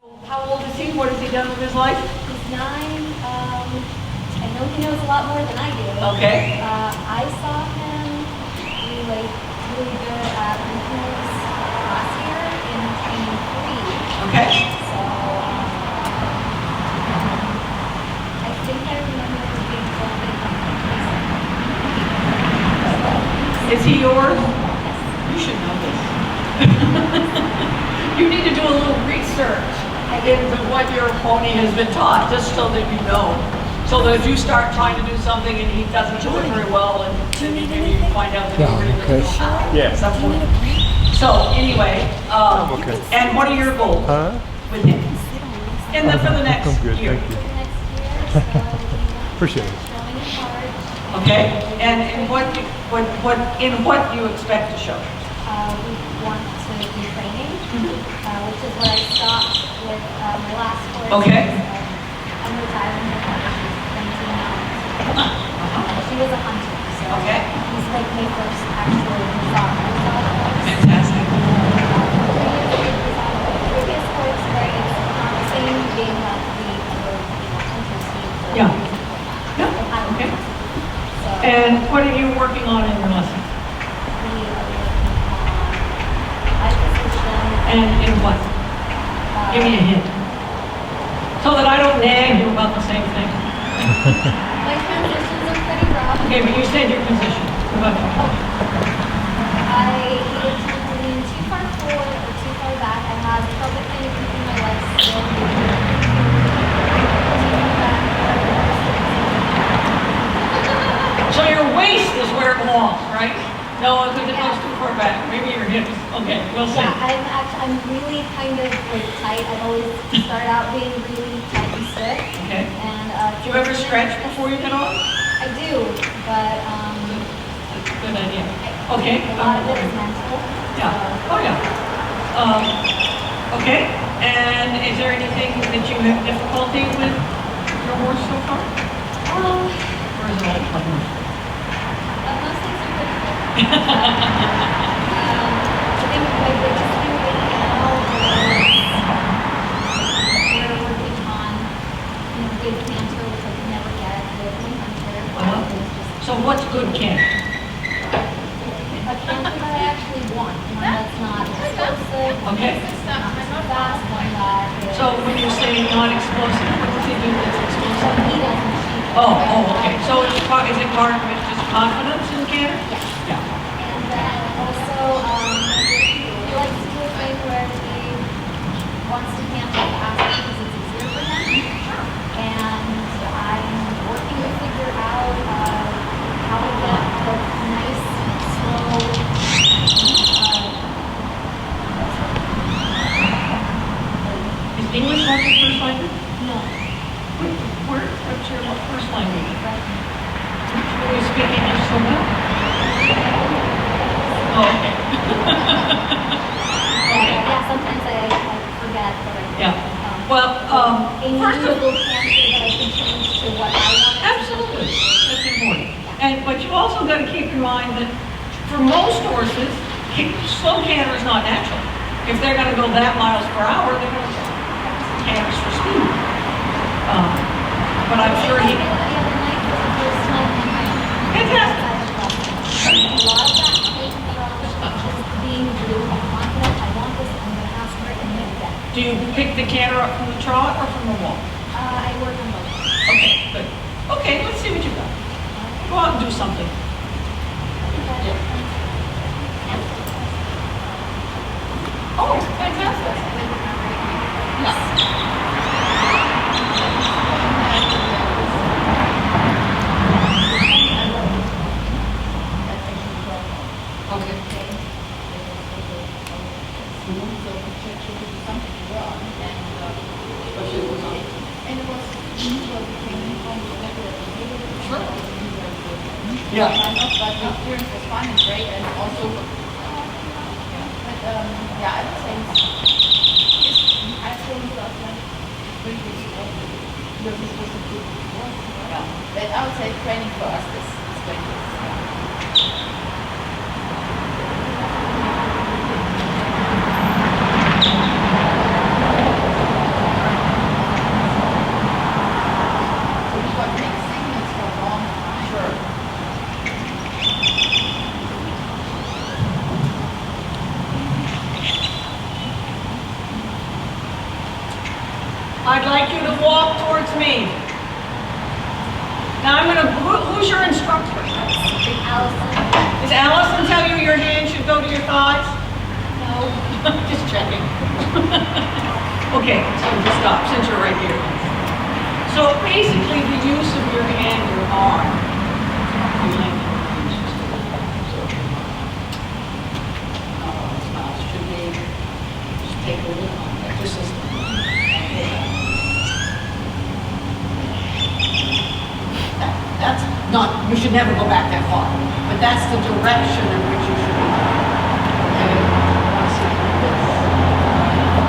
How old is he? What has he done with his life? He's 9. I know he knows a lot more than I do. Okay. I saw him be like really good at regionals last year in training 3. Okay. So I think I remember him being a little bit Is he yours? Yes. You should know this. You need to do a little research into what your pony has been taught, just so that you know. So that if you start trying to do something and he doesn't do it very well, and then maybe you find out that he really doesn't know. Yeah. At some point. So anyway, Okay. and what are your goals with him? For the next I'm good, year. thank you. For the next year, so Appreciate it. showing in charge. Okay, and what do you expect to show? We want to do training, which is where I stopped with my last course. Okay. I'm retiring with her. She's 19 now. She was a hunter, so Okay. he's like my first actual soccer course. Fantastic. Previous course where it's not the same game that the other hunters do. Yeah. Yeah. Yeah, okay. So And what are you working on in your lessons? we are working on eye position. And in what? Give me a hint. So that I don't nag you about the same thing. My transitions are pretty rough. Okay, but you said your position. What about your position? I either tend to lean too far forward or too far back. I have trouble kind of keeping my legs still. So your waist is where it belongs, right? No, because it goes too far back. Maybe your hips. Okay, we'll see. Yeah, I'm really kind of like tight. I've always started out being really tight and stiff. Okay. And Do you ever stretch before you get on? I do, but That's a good idea. Okay. a lot of it is mental. Yeah. Oh, yeah. Okay. And is there anything that you have difficulty with your horse so far? Or is it all fun? Most things are difficult. I think my biggest thing right now is we're working on good canter, which I can never get with my hunter. It's just So what's good canter? a canter that I actually want, one that's not explosive, Okay. not too fast, one that is. So when you say non-explosive, what does he do that's explosive? He doesn't cheat. Okay. So is it part of it just confidence in canter? Yes. Yeah. And then also, he likes to do a thing where he wants to canter fast because it's easier for him. And I'm working to figure out how to get the nice, slow, Is English not your first language? no, What's your first language? right? You speak English so well? Oh, okay. Yeah, sometimes I forget that I Yeah. Well, a first of little canter that I can change to what I want. absolutely, that's important. But you also got to keep in mind that for most horses, slow canter is not natural. If they're going to go that miles per hour, they're going to canter for speed. But I'm sure he. The other night was the first time in my Fantastic. a lot of that came from just being really confident. I want this, I'm going to ask for it, and I'm going to get it. Do you pick the canter up from the trot or from the wall? I work on both. Okay, good. Okay, let's see what you got. Go out and do something. Oh, fantastic. Yeah. But the experience was fun and great, and also, yeah, I would say I think that really was a good work. Yeah, but I would say training for us is great. Yeah. I'd like you to walk towards me. Now I'm gonna, who's your instructor? Allison. Does Allison tell you your hand should go to your thighs? No. Just checking. Okay, so just stop, since you're right here. So basically the use of your hand, your arm. Should be, just take a look on that. This is, that's not, you should never go back that far, but that's the direction in which you should be. Okay?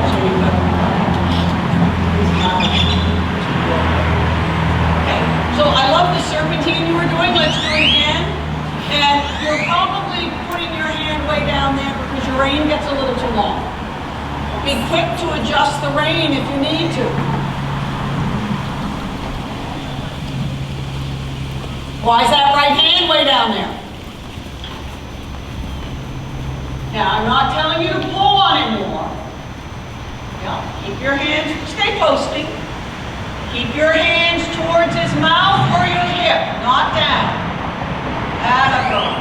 So you've got okay. So I love the serpentine you were doing. Let's do it again. And you're probably putting your hand way down there because your rein gets a little too long. Be quick to adjust the rein if you need to. Why is that right hand way down there? Now, I'm not telling you to pull on it more. Yeah, keep your hands, stay posting. Keep your hands towards his mouth or your hip, not down. Atta good.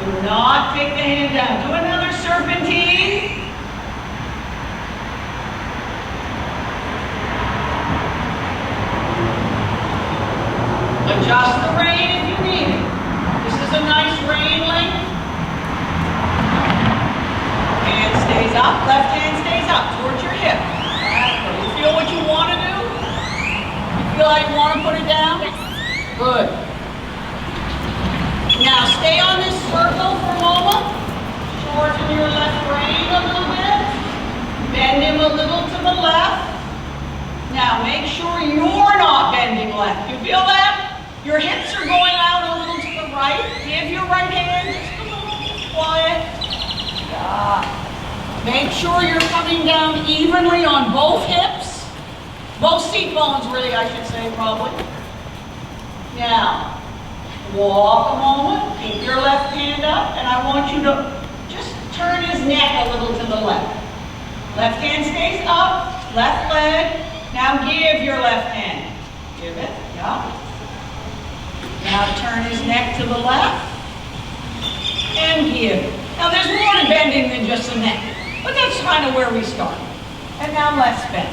Do not take the hand down. Do another serpentine. Adjust the rein if you need it. This is a nice rein length. Hand stays up, left hand stays up towards your hip. You feel what you want to do? You feel like you want to put it down? Yes. Good. Now stay on this circle for a moment. Shorten your left rein a little bit. Bend him a little to the left. Now make sure you're not bending left. You feel that? Your hips are going out a little to the right. Give your right hand just a little quiet. Yeah. Make sure you're coming down evenly on both hips. Both seat bones, really, I should say, probably. Now, walk a moment. Keep your left hand up, and I want you to just turn his neck a little to the left. Left hand stays up, left leg. Now give your left hand. Give it, yeah. Now turn his neck to the left and give. Now there's more to bending than just the neck, but that's kind of where we start. And now let's bend.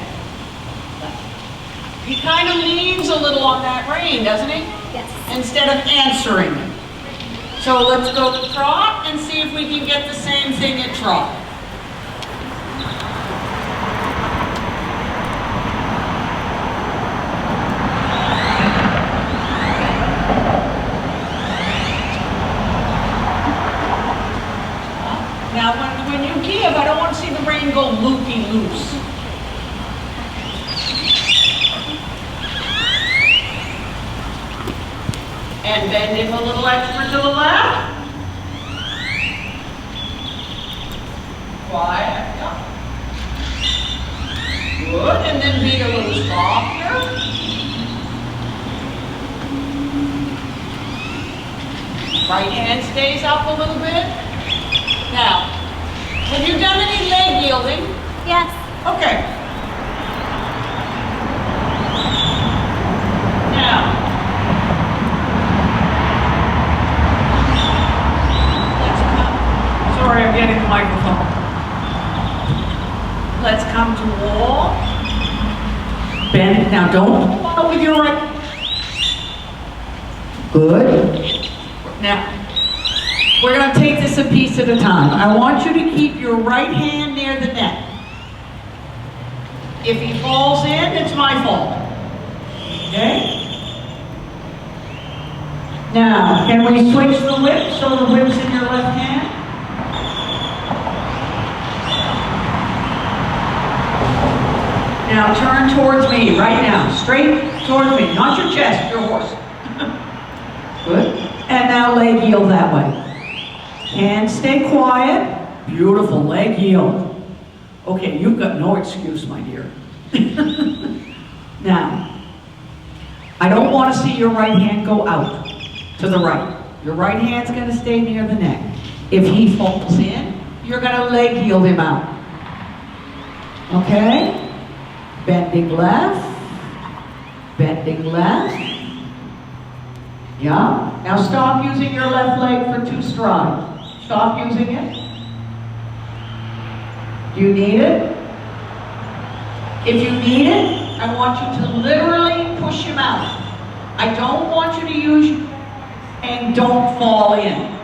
He kind of leans a little on that rein, doesn't he? Yes. Instead of answering it. So let's go to trot and see if we can get the same thing at trot. Now, when you give, I don't want to see the rein go loopy-loose. And bend him a little extra to the left. Quiet. Yeah. Good. And then be a little softer. Right hand stays up a little bit. Now, have you done any leg yielding? Yes. Okay. Now, let's come. Sorry, I'm getting the microphone. Let's come to wall. Bend. Now, don't pull out with your right. Good. Now, we're going to take this a piece at a time. I want you to keep your right hand near the neck. If he falls in, it's my fault. Okay? Now, can we switch the whip so the whip's in your left hand? Now turn towards me right now. Straight towards me. Not your chest, your horse. Good. And now leg yield that way. Hands stay quiet. Beautiful, leg yield. Okay, you've got no excuse, my dear. Now, I don't want to see your right hand go out to the right. Your right hand's gonna stay near the neck. If he falls in, you're gonna leg heel him out. Okay? Bending left. Bending left. Yeah. Now stop using your left leg for 2 strides. Stop using it. Do you need it? If you need it, I want you to literally push him out. I don't want you to use and don't fall in.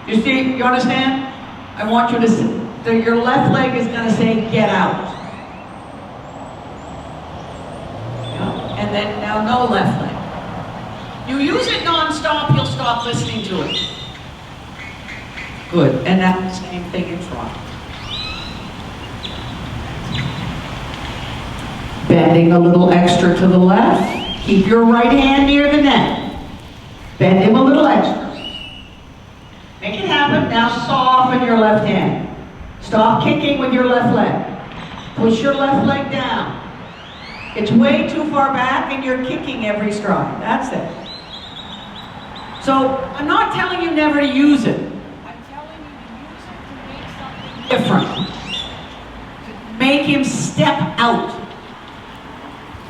You see, you understand? I want you to, your left leg is going to say, get out. Yeah. And then now no left leg. You use it non-stop, you'll stop listening to it. Good. And now the same thing in front. Bending a little extra to the left. Keep your right hand near the neck. Bend him a little extra. Make it happen. Now soften your left hand. Stop kicking with your left leg. Push your left leg down. It's way too far back and you're kicking every stride. That's it. So I'm not telling you never to use it. I'm telling you to use it to make something different. Make him step out.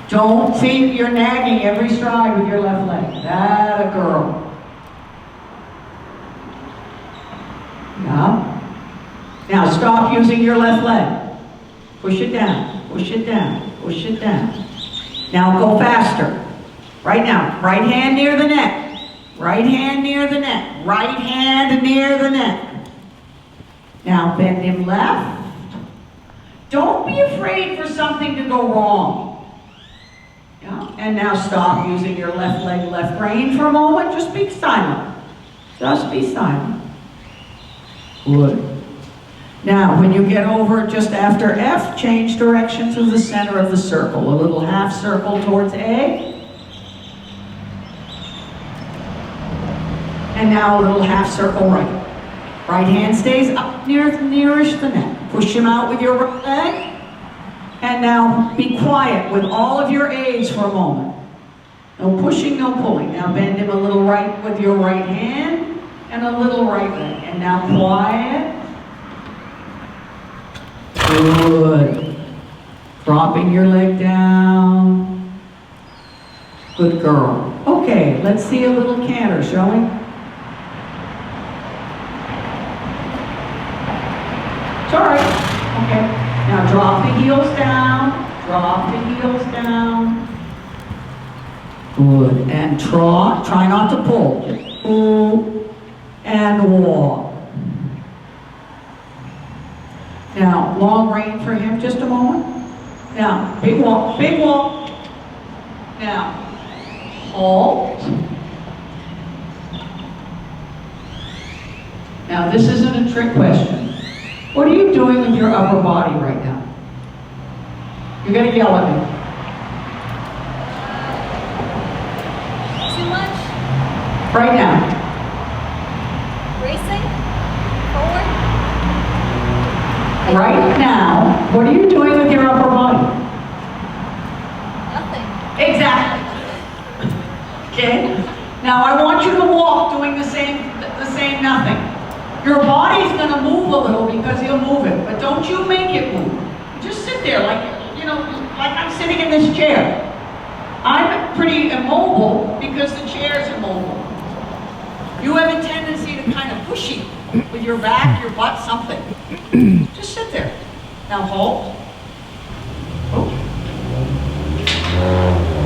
Don't see you're nagging every stride with your left leg. That a girl. Yeah. Now stop using your left leg. Push it down, push it down, push it down. Now go faster. Right now, right hand near the neck. Right hand near the neck. Right hand near the neck. Now bend him left. Don't be afraid for something to go wrong. Yeah. And now stop using your left leg, left rein for a moment. Just be silent. Just be silent. Good. Now, when you get over just after F, change direction to the center of the circle. A little half circle towards A. And now a little half circle right. Right hand stays up nearish the neck. Push him out with your right leg. And now be quiet with all of your aids for a moment. No pushing, no pulling. Now bend him a little right with your right hand and a little right leg. And now quiet. Good. Dropping your leg down. Good girl. Okay, let's see a little canter, shall we? It's all right. Okay. Now drop the heels down. Drop the heels down. Good. And trot. Try not to pull. Pull and walk. Now, long rein for him, just a moment. Now, big walk, big walk. Now, halt. Now, this isn't a trick question. What are you doing with your upper body right now? You're going to yell at me. Too much? Right now. Racing? Forward? Right now, what are you doing with your upper body? Nothing. Exactly. Okay? Now I want you to walk doing the same nothing. Your body's going to move a little because he'll move it, but don't you make it move. Just sit there like, you know, like I'm sitting in this chair. I'm pretty immobile because the chair's immobile. You have a tendency to kind of pushy with your back, your butt, something. Just sit there. Now hold. Oh.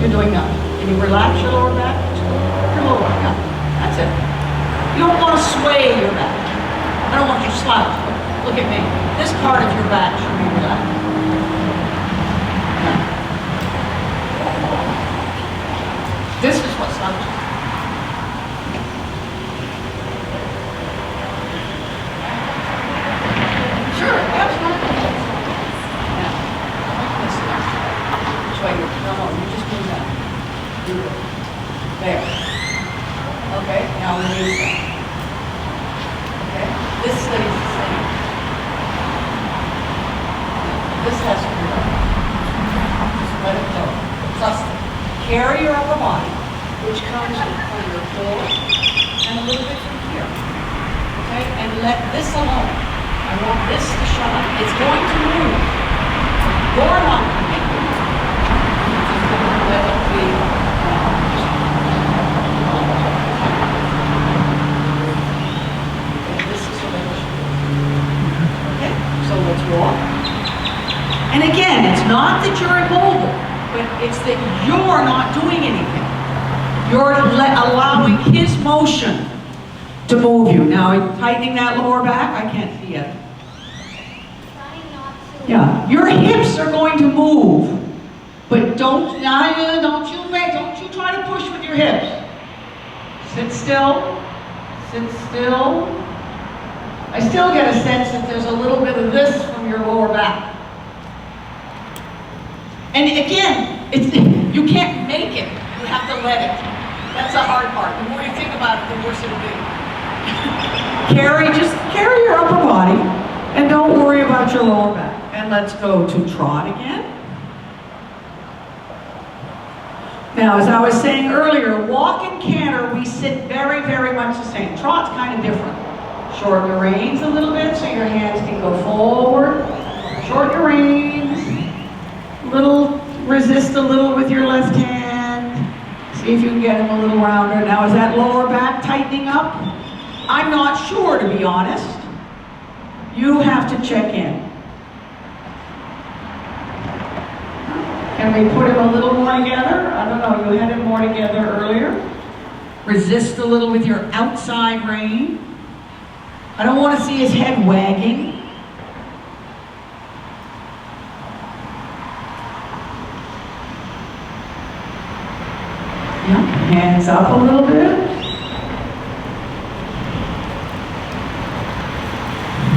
You're doing nothing. Can you relax your lower back? Your lower back. No. That's it. You don't want to sway your back. I don't want you slouched. Look at me. This part of your back should be relaxed. No. This is what slouches. Sure, absolutely. Now, listen. Which way? No, you just move that. There. Okay, now release that. Okay, this stays the same. This has to be done. Just let it go. Trust it. Carry your upper body, which comes from your core and a little bit from let this alone. I want this to shut up. It's going to move. You're not going to make it move. Let it be. Okay, this is what I wish to do. Okay, so let's walk. And again, it's not that you're immobile, but it's that you're not doing anything. You're allowing his motion to move you. Now, tightening that lower back, I can't see it. Trying not to. Yeah, your hips are going to move, but don't you try to push with your hips. Sit still, sit still. I still get a sense that there's a little bit of this from your lower back. And again, you can't make it. You have to let it. That's the hard part. The more you think about it, the worse it'll be. Just carry your upper body and don't worry about your lower back. And let's go to trot again. Now, as I was saying earlier, walk and canter, we sit very, very much the same. Trot's kind of different. Shorten your reins a little bit so your hands can go forward. Shorten your reins. Resist a little with your left hand. See if you can get him a little rounder. Now, is that lower back tightening up? I'm not sure, to be honest. You have to check in. Can we put him a little more together? I don't know, you had him more together earlier. Resist a little with your outside rein. I don't want to see his head wagging. Yeah, hands up a little bit.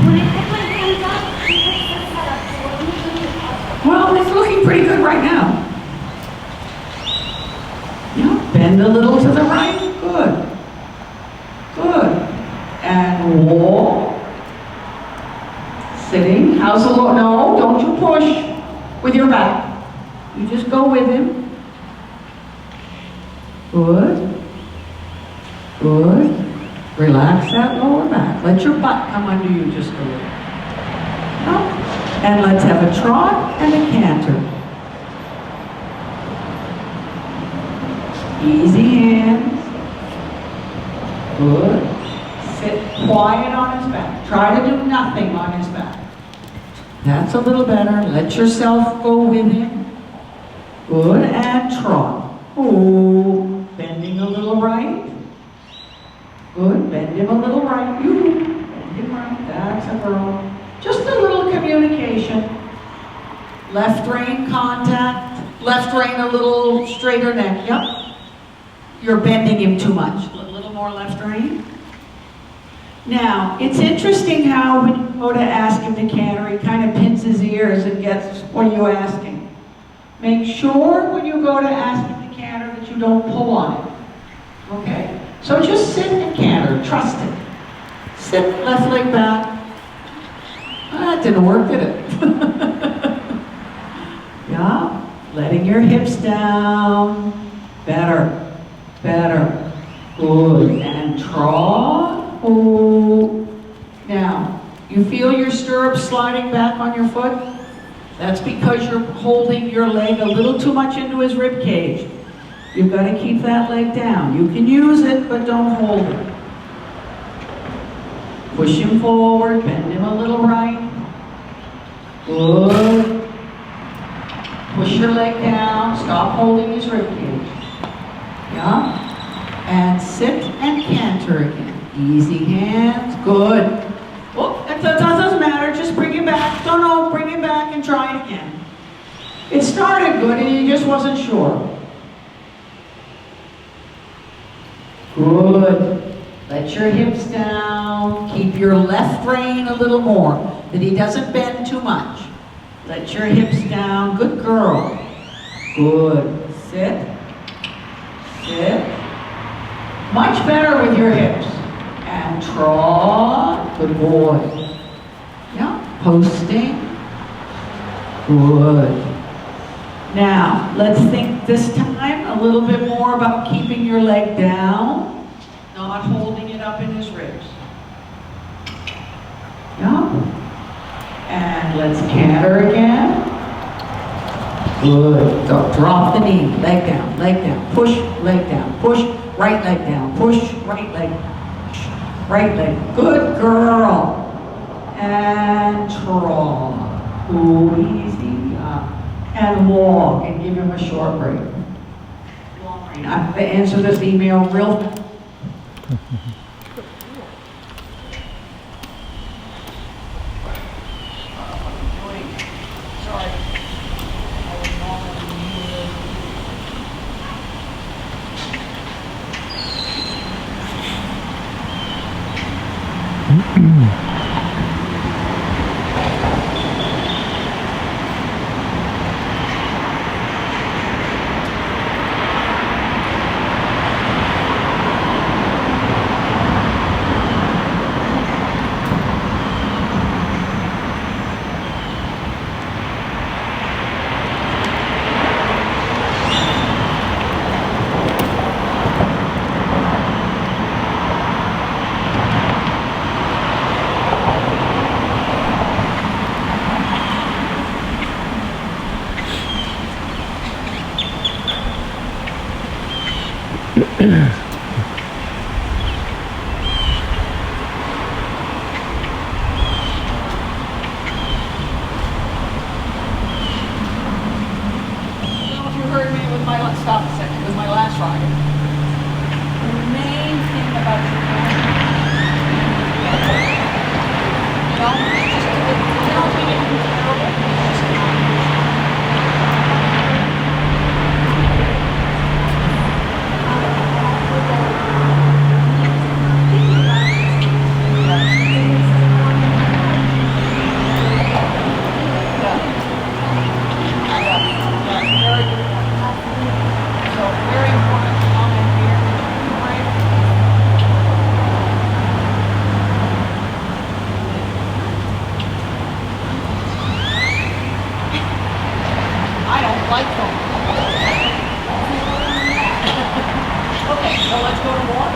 When I put my hands up, he puts his head up. So what do you do? Well, it's looking pretty good right now. Yeah, bend a little to the right. Good. Good. And walk. Sitting. How's the low? No, don't you push with your back. You just go with him. Good. Good. Relax that lower back. Let your butt come under you just a little. Up. And let's have a trot and a canter. Easy hands. Good. Sit quiet on his back. Try to do nothing on his back. That's a little better. Let yourself go with him. Good. And trot. Oh. Bending a little right. Good. Bend him a little right. Bend him right. That's a girl. Just a little communication. Left rein contact. Left rein a little straighter neck. Yep. You're bending him too much. A little more left rein. Now, it's interesting how when you go to ask him to canter, he kind of pins his ears and gets, what are you asking? Make sure when you go to ask him to canter that you don't pull on it. Okay? So just sit and canter. Trust it. Sit, left leg back. That didn't work, did it? Yeah. Letting your hips down. Better. Better. Good. And trot. Oh. Now, you feel your stirrups sliding back on your foot? That's because you're holding your leg a little too much into his rib cage. You've got to keep that leg down. You can use it, but don't hold it. Push him forward, bend him a little right. Good. Push your leg down, stop holding his rib cage. Yeah. And sit and canter again. Easy hands, good. Oh, that doesn't matter, just bring it back. No, bring it back and try it again. It started good and he just wasn't sure. Good. Let your hips down. Keep your left rein a little more, that he doesn't bend too much. Let your hips down. Good girl. Good. Sit. Sit. Much better with your hips. And trot. Good boy. Yeah. Posting. Good. Now, let's think this time a little bit more about keeping your leg down, not holding it up in his ribs. And let's canter again. Good. Drop the knee, leg down, push, leg down, push, right leg down, push, right leg, push, right leg. Good girl. And draw. Ooh, easy. And walk, and give him a short break. I'm going to answer this email real fast. Stop a second, with my last ride. The main thing about your you don't think it's terrible. Very good. So very important comment here. Right? I don't like them. Okay, so let's go to walk.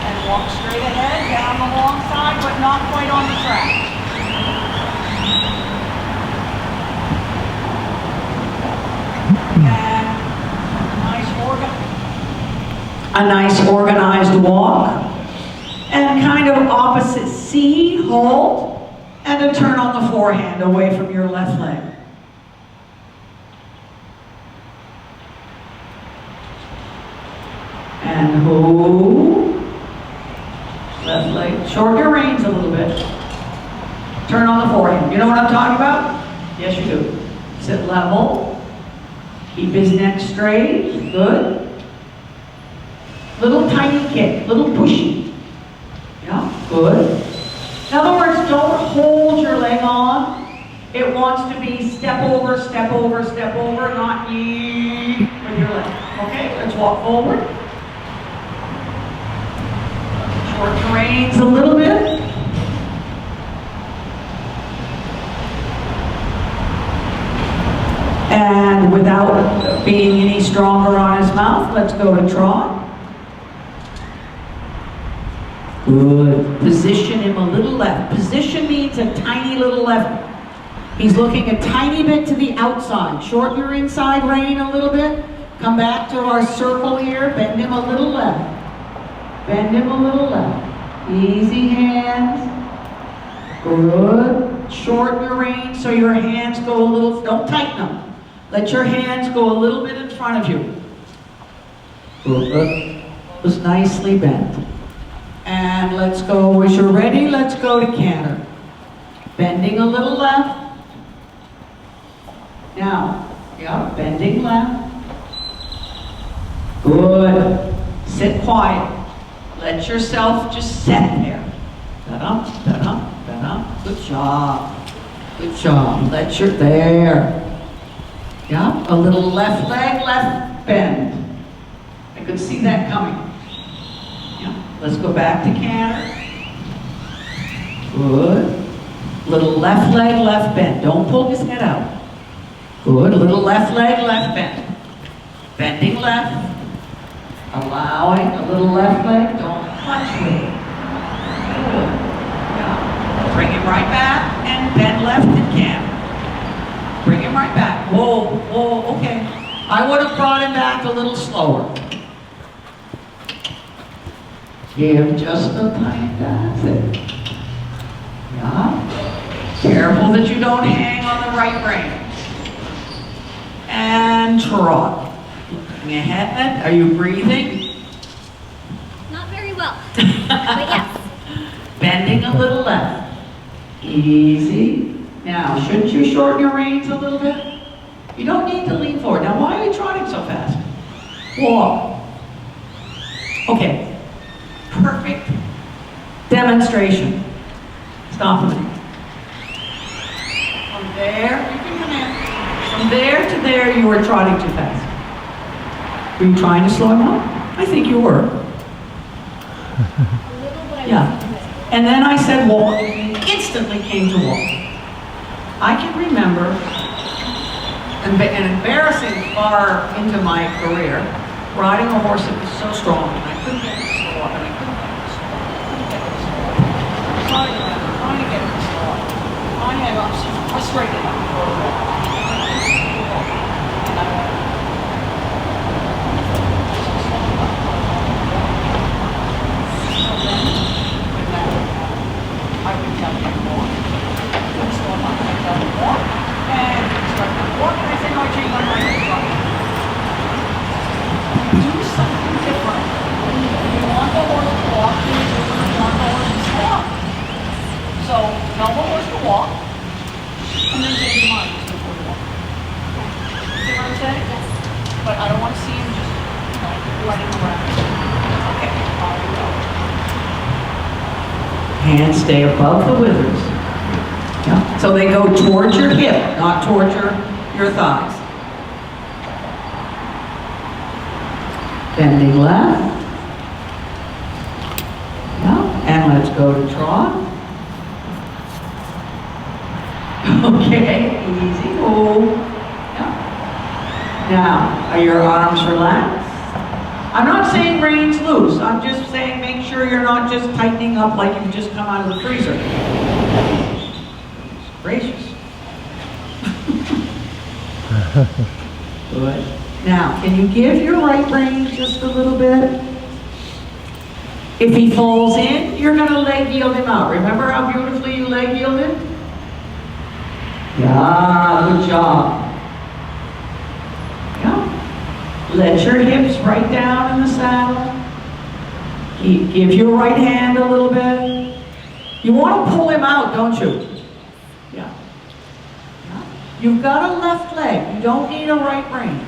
And walk straight ahead, down the long side, but not quite on the track. A nice organized walk, and kind of opposite C, hold, and a turn on the forehand away from your left leg. And hold, left leg, shorten your reins a little bit. Turn on the forehand. You know what I'm talking about? Yes, you do. Sit level, keep his neck straight, good. Little tiny kick, little pushy. Yeah, good. In other words, don't hold your leg on. It wants to be step over, step over, step over, not yee with your leg. Okay, let's walk forward. Short the reins a little bit. And without being any stronger on his mouth, let's go to trot. Good. Position him a little left. Position means a tiny little left. He's looking a tiny bit to the outside. Shorten your inside rein a little bit. Come back to our circle here. Bend him a little left. Bend him a little left. Easy hands. Good. Shorten your rein so your hands go a little, don't tighten them. Let your hands go a little bit in front of you. Good. Just nicely bent. And let's go, as you're ready, let's go to canter. Bending a little left. Now, yeah, bending left. Good. Sit quiet. Let yourself just sit there. Da-dum, da-dum, da-dum. Good job. Good job. Let your, there. Yeah, a little left leg, left bend. I could see that coming. Let's go back to canter. Good. Little left leg, left bend. Don't pull his head out. Good. Little left leg, left bend. Bending left. Allowing a little left leg. Don't punch with it. Good. Yeah. Bring him right back. and bend left and canter. Bring him right back. Whoa, whoa, okay. I would have brought him back a little slower. Give just a tiny, that's it. Yeah. Careful that you don't hang on the right rein. And trot. Looking ahead. Are you breathing? Not very well, but yes. Bending a little left. Easy. Now, shouldn't you shorten your reins a little bit? You don't need to lean forward. Now, why are you trotting so fast? Walk. Okay. Perfect demonstration. Stop a minute. From there, you can come in. From there to there, you were trotting too fast. Were you trying to slow him up? I think you were. A little, but I Yeah. wasn't doing it. And then I said walk, and you instantly came to walk. I can remember, and embarrassing far into my career, riding a horse that was so strong, and I couldn't get it to slow up, and I couldn't get it to slow up. Trying to get it to slow up. Finally, I got frustrated. And I went, so then, when that would happen, I would tell him walk. Wouldn't slow him up, I'd tell him walk, and he'd start to walk, and I say, no, Jane, I'm not going to try. Do something different. You want the horse to walk, you want the horse to stop. So tell the horse to walk, and then change your mind before you walk. See what I'm saying? Yes. But I don't want to see him just, running around. Okay, off you go. Hands stay above the withers. Yeah. So they go towards your hip, not towards your thighs. Bending left. Yeah. And let's go to trot. Okay, easy. Oh. Yeah. Now, are your arms relaxed? I'm not saying reins loose. I'm just saying make sure you're not just tightening up like you've just come out of the freezer. Gracious. Good. Now, can you give your right rein just a little bit? If he falls in, you're going to leg yield him out. Remember how beautifully you leg yielded? Yeah, good job. Yeah. Let your hips right down in the saddle. Give your right hand a little bit. You want to pull him out, don't you? Yeah. Yeah. You've got a left leg. You don't need a right rein.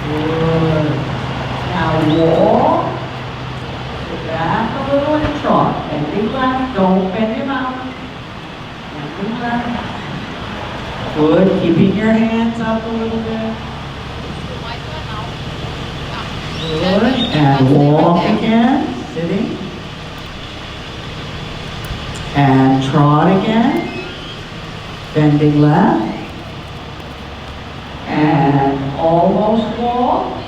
Good. Now walk. Sit back a little and trot. Bending left. Don't bend him out. Bending left. Good. Keeping your hands up a little bit. Good. And walk again. Sitting. And trot again. Bending left. And almost walk.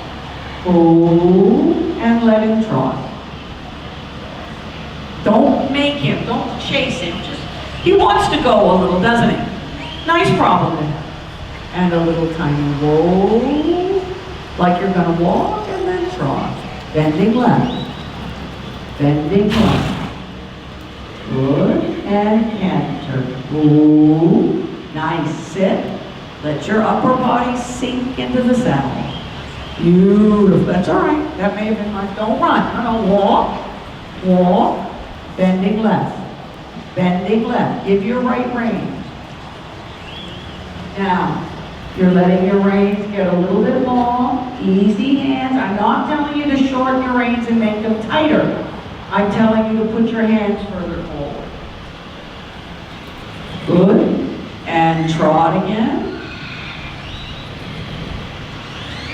Ooh, and let him trot. Don't make him, don't chase him. Just, he wants to go a little, doesn't he? Nice problem to have. And a little tiny roll, like you're going to walk and then trot. Bending left. Bending left. Good. And canter. Ooh, nice sit. Let your upper body sink into the saddle. Beautiful. That's all right. That may have been my. Don't run. No, walk. Walk. Bending left. Bending left. Give your right rein. Now, you're letting your reins get a little bit long. Easy hands. I'm not telling you to shorten your reins and make them tighter. I'm telling you to put your hands further forward. Good. And trot again.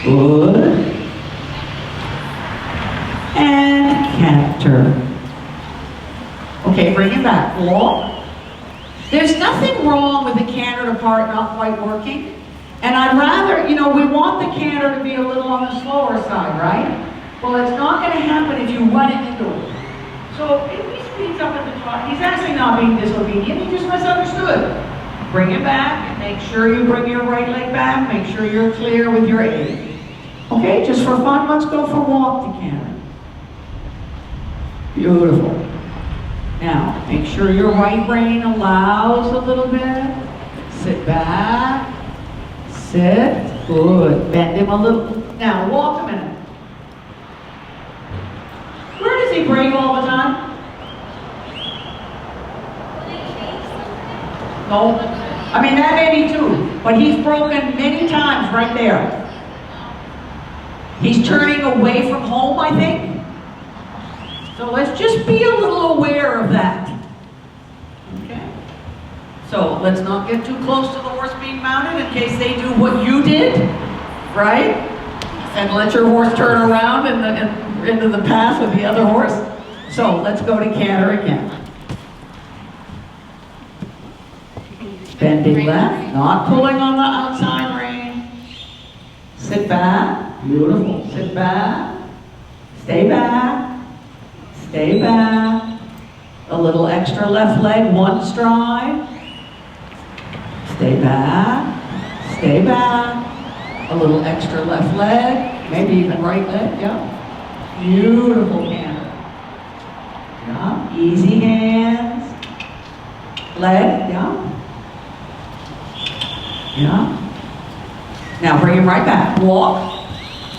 Good. And canter. Okay, bring it back. Walk. There's nothing wrong with the cantered part not quite working. And I'd rather, we want the canter to be a little on the slower side, right? Well, it's not going to happen if you run it into it. So if he speeds up at the trot, he's actually not being disobedient, he just misunderstood. Bring it back and make sure you bring your right leg back, make sure you're clear with your aid. Okay, just for fun, let's go for walk to canter. Beautiful. Now, make sure your right rein allows a little bit. Sit back. Sit. Good. Bend him a little. Now, walk a minute. Where does he break all the time? No. I mean, that may be too, but he's broken many times right there. He's turning away from home, I think. So let's just be a little aware of that. Okay? So let's not get too close to the horse being mounted in case they do what you did, right? And let your horse turn around into the path of the other horse. So let's go to canter again. Bending left, not pulling on the outside rein. Sit back, beautiful. Sit back, stay back, stay back. A little extra left leg, one stride. Stay back, stay back. A little extra left leg, maybe even right leg, yeah. Beautiful canter. Yeah, easy hands. Leg, yeah. Yeah. Now bring him right back. Walk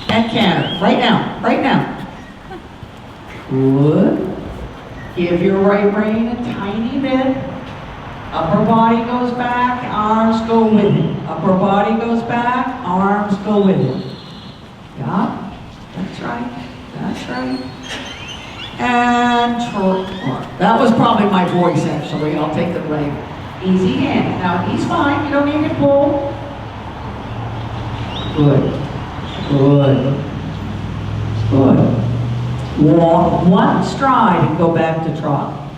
and canter. Right now. Right now. Good. Give your right rein a tiny bit. Upper body goes back, arms go with it. Upper body goes back, arms go with it. Yeah. That's right. That's right. And that was probably my voice actually. I'll take the blame. Easy hand. Now he's fine. You don't need to pull. Good. Good. Good. Walk one stride and go back to trot.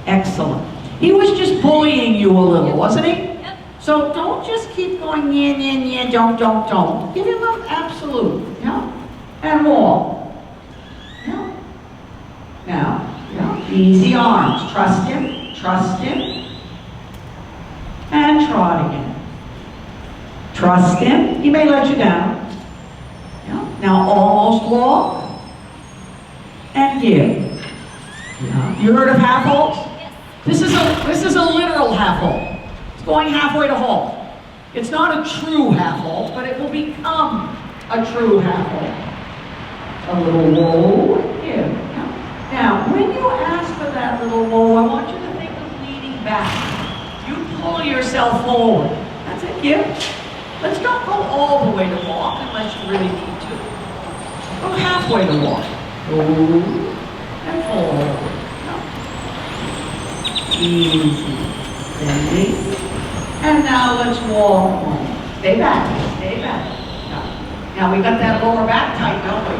Excellent. He was just bullying you a little, wasn't he? Yep. So don't just keep going, yeah, don't. Give him an absolute, yeah? And walk. Yeah. Now, yeah. Easy arms. Trust him. Trust him. And trot again. Trust him. He may let you down. Yeah. Now almost walk. And give. Yeah. You heard of half halt? This is a literal half halt. It's going halfway to halt. It's not a true half halt, but it will become a true half halt. A little low. Give. Yeah. Now, when you ask for that little low, I want you to think of leaning back. You pull yourself forward. That's it, give. Let's not go all the way to walk unless you really need to. Go halfway to walk. Go and forward. No. Easy. Bending. And now let's walk home. Stay back. Stay back. Now we got that lower back tight, don't we?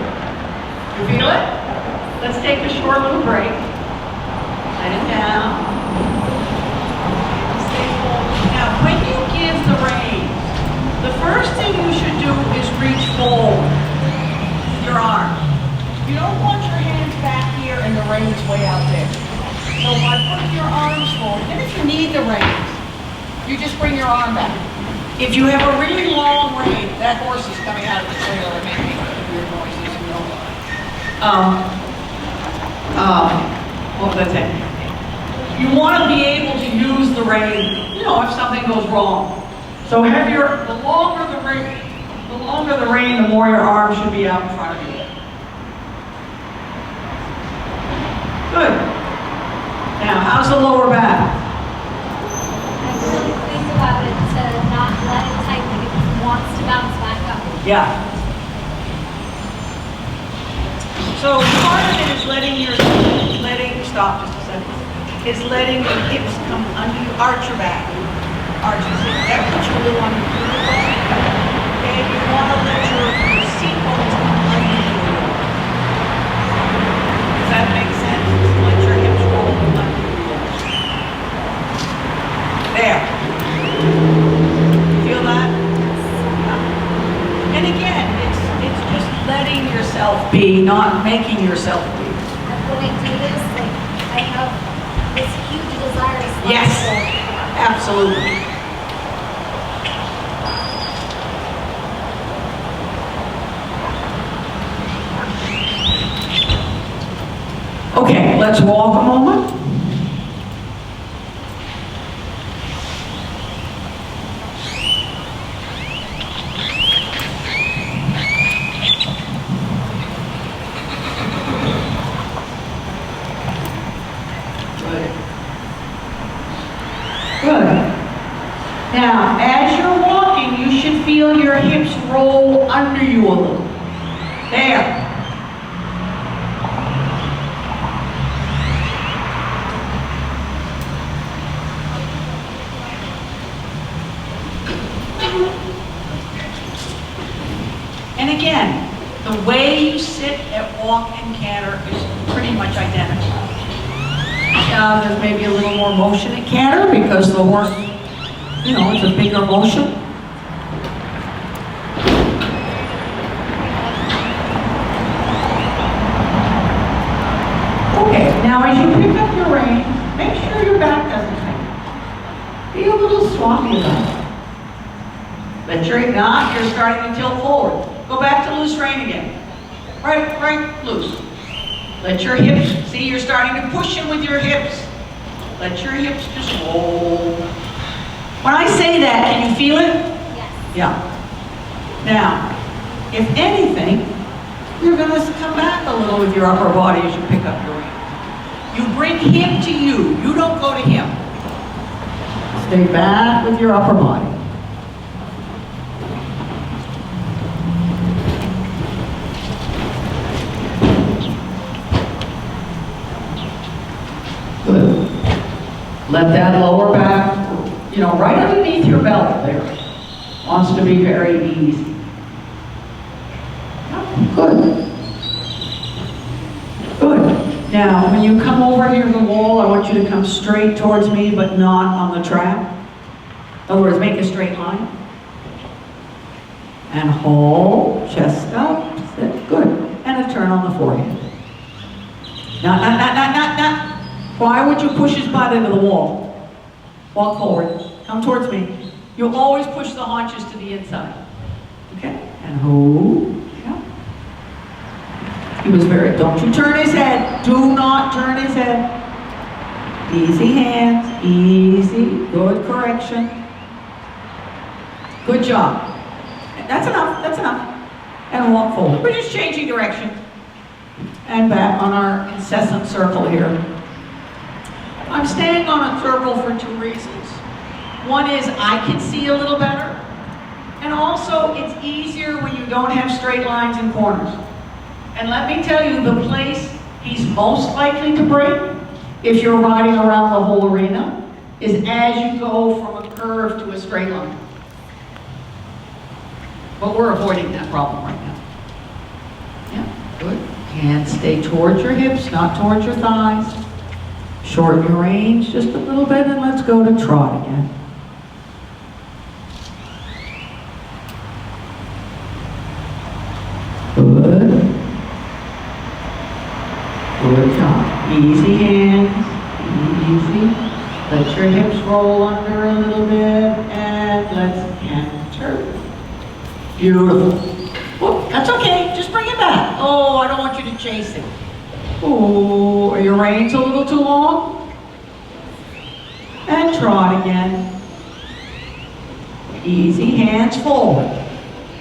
You feel it? Let's take a short little break. Let it down. Now, when you give the reins, the first thing you should do is reach forward with your arm. You don't want your hands back here and the reins way out there. So by putting your arms forward, and if you need the reins, you just bring your arm back. If you have a really long rein, that horse is coming out of the trailer and making weird noises, you know. What was I saying? You want to be able to use the rein, you know, if something goes wrong. So have the longer the rein, the more your arm should be out in front of you. Good. Now, how's the lower back? I really think about it to not let it tighten if it wants to bounce back up. Yeah. So part of it is stop just a second. Is letting your hips come under you, arch your back. Arch your seat. That puts you a little on your vertical. Okay, you want to let your seat bones come under you. Does that make sense? Just let your hips roll under you. There. Feel that? And again, it's just letting yourself be, not making yourself be. when I do this, like, I have this huge desire to stop. Yes. So, Absolutely. Okay, let's walk a moment. Good. Good. Now, as you're walking, you should feel your hips roll under you a little. There. And again, the way you sit at walk and canter is pretty much identical. There's maybe a little more motion at canter because the horse, you know, it's a bigger motion. Okay, now as you pick up your reins, make sure your back doesn't hang. Be a little swampy about it. Let your knot, you're starting to tilt forward. Go back to loose rein again. Right, loose. Let your hips, see, you're starting to push it with your hips. Let your hips just roll. When I say that, can you feel it? yes. Yeah. Now, if anything, you're going to come back a little with your upper body as you pick up your rein. You bring him to you. You don't go to him. Stay back with your upper body. Good. Let that lower back, you know, right underneath your belt there. Wants to be very easy. Good. Good. Now, when you come over here to the wall, I want you to come straight towards me, but not on the track. In other words, make a straight line. And hold, chest up, sit, good. And a turn on the forehead. Not. Why would you push his butt into the wall? Walk forward. Come towards me. You'll always push the haunches to the inside. Okay? And hold. Yeah. He was very, don't you turn his head. Do not turn his head. Easy hands. Easy. Good correction. Good job. That's enough. That's enough. And walk forward. We're just changing direction. And back on our incessant circle here. I'm staying on a circle for two reasons. One is I can see a little better, and also it's easier when you don't have straight lines and corners. And let me tell you, the place he's most likely to break, if you're riding around the whole arena, is as you go from a curve to a straight line. But we're avoiding that problem right now. Yeah, good. Hands stay towards your hips, not towards your thighs. Shorten your range just a little bit, and let's go to trot again. Good. Good job. Easy hands. Easy. Let your hips roll under a little bit, and let's canter. Beautiful. Oh, that's okay. Just bring it back. Oh, I don't want you to chase it. Oh, are your reins a little too long? And trot again. Easy, hands forward.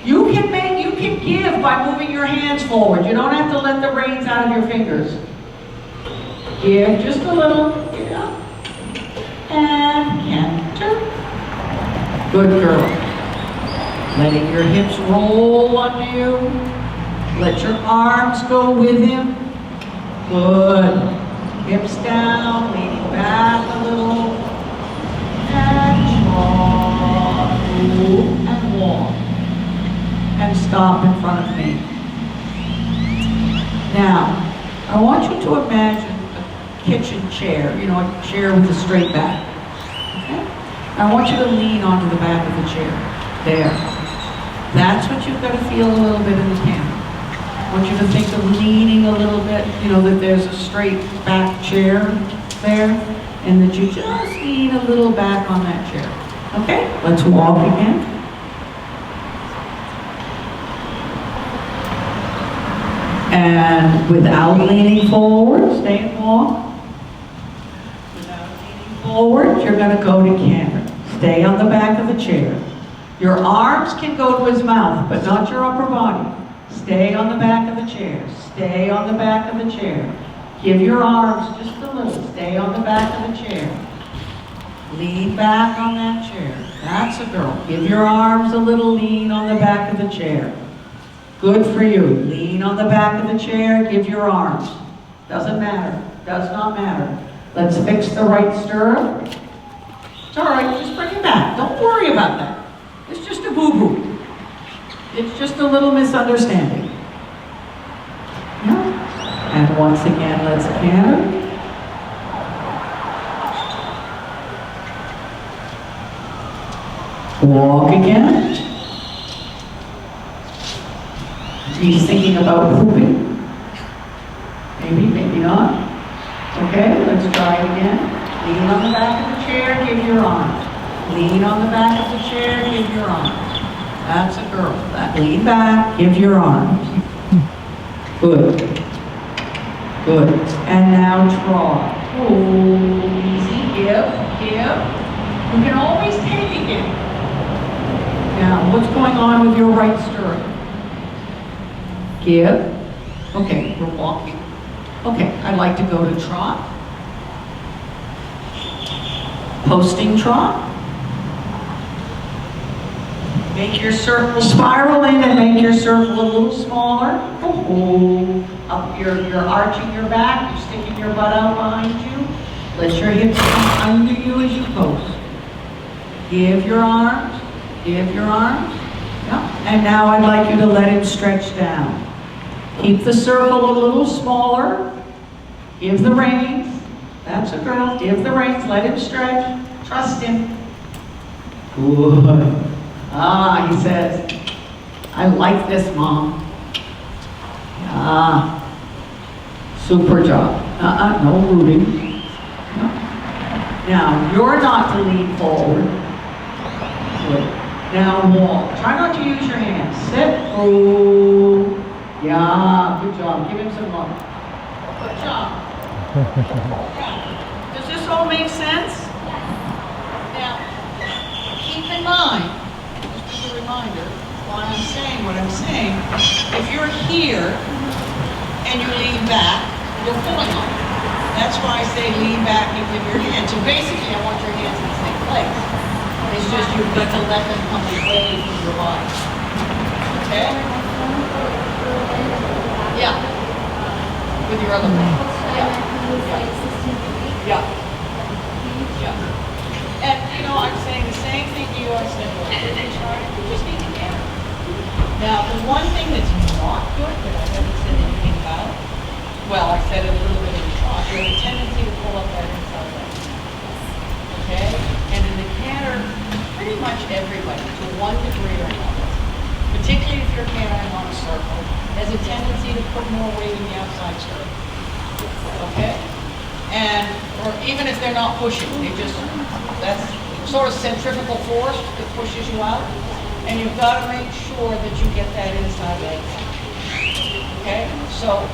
You can give by moving your hands forward. You don't have to let the reins out of your fingers. Give just a little. Yeah. And canter. Good girl. Letting your hips roll under you. Let your arms go with him. Good. Hips down, leaning back a little. And trot. And walk. And stop in front of me. Now, I want you to imagine a kitchen chair, you know, a chair with a straight back. Okay? I want you to lean onto the back of the chair. There. That's what you've got to feel a little bit in the camera. want you to think of leaning a little bit, you know, that there's a straight back chair there, and that you just lean a little back on that chair. Okay, let's walk again. And without leaning forward, stay and walk. Without leaning forward, you're going to go to canter. Stay on the back of the chair. Your arms can go to his mouth, but not your upper body. Stay on the back of the chair. Stay on the back of the chair. Give your arms just a little. Stay on the back of the chair. Lean back on that chair. That's a girl. Give your arms a little lean on the back of the chair. Good for you. Lean on the back of the chair. Give your arms. Doesn't matter. Does not matter. Let's fix the right stirrup. It's all right. Just bring it back. Don't worry about that. It's just a boo-boo. It's just a little misunderstanding. Yeah. And once again, let's canter. Walk again. He's thinking about pooping. Maybe, maybe not. Okay, let's try it again. Lean on the back of the chair, give your arms. Lean on the back of the chair, give your arms. That's a girl. Lean back, give your arms. Good. Good. And now trot. Oh, easy. Give. You can always take again. Now, what's going on with your right stirrup? Give. Okay, we're walking. Okay, I'd like to go to trot. Posting trot. Make your circle, spiral in and make your circle a little smaller. Oh, up you're arching your back, you're sticking your butt out behind you. Let your hips come under you as you post. Give your arms. Yeah. And now I'd like you to let him stretch down. Keep the circle a little smaller. Give the reins. That's a girl. Give the reins. Let him stretch. Trust him. Good. Ah, he says, I like this, Mom. Ah, super job. No rooting. No. Now, you're not to lean forward. Good. Now walk. Try not to use your hands. Sit. Oh. Yeah, good job. Give him some love. Good job. Yeah. Does this all make sense? Now, keep in mind, just as a reminder, while I'm saying what I'm saying, if you're here and you lean back, you're pulling on it. That's why I say lean back and give your hands. So basically, I want your hands in the same place. It's just you've got to let them come away from your body. Okay? Yeah. With your other hand. Yeah. And, you know, I'm saying the same thing to you I said earlier. You just need to get it. Now, the one thing that's not good that I haven't said anything about, well, I said it a little bit in the talk, you have a tendency to pull up that inside leg. Okay? And in the canter, pretty much everybody, to one degree or another, particularly if you're cantering on a circle, has a tendency to put more weight in the outside stirrup. Okay? And, or even if they're not pushing, they just, that's sort of centrifugal force that pushes you out. And you've got to make sure that you get that inside leg. Okay? So,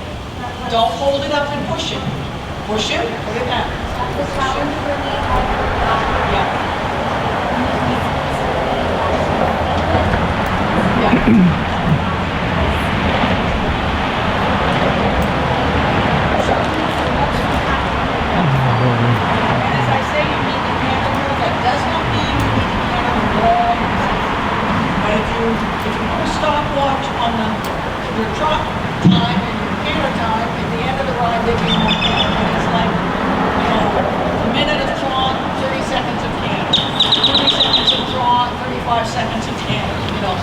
don't hold it up and push it. Push it, put it down. Yeah. Yeah. And as I say, you need to canter. That does not mean you need to canter long. But if you put a stopwatch on your trot time and your canter time, at the end of the ride, they can more canter. And it's like, you know, a minute of trot, 30 seconds of canter. 30 seconds of trot, 35 seconds of canter. You know,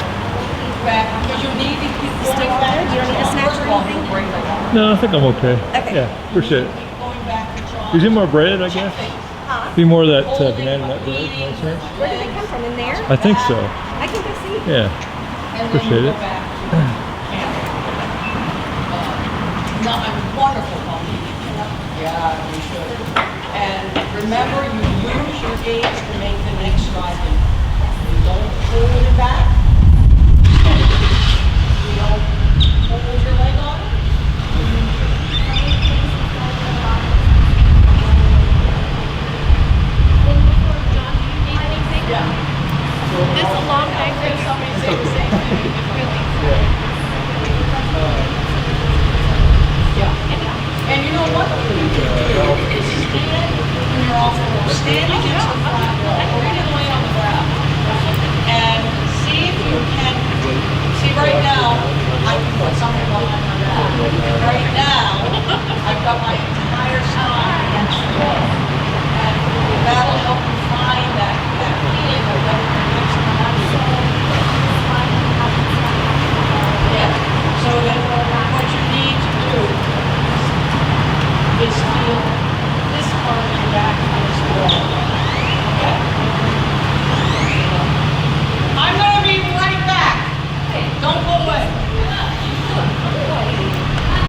back because you need to keep going back. Do you need a snack or anything? No, I think I'm okay. Okay. Yeah, appreciate it. Keep going back to trot. Is it more bread, I guess? Huh? Be more of that banana nut bread, no sense? Where did it come from? In there? I think so. I can go see. Yeah. And then Appreciate you it. go back to canter. remember, you lose your gauge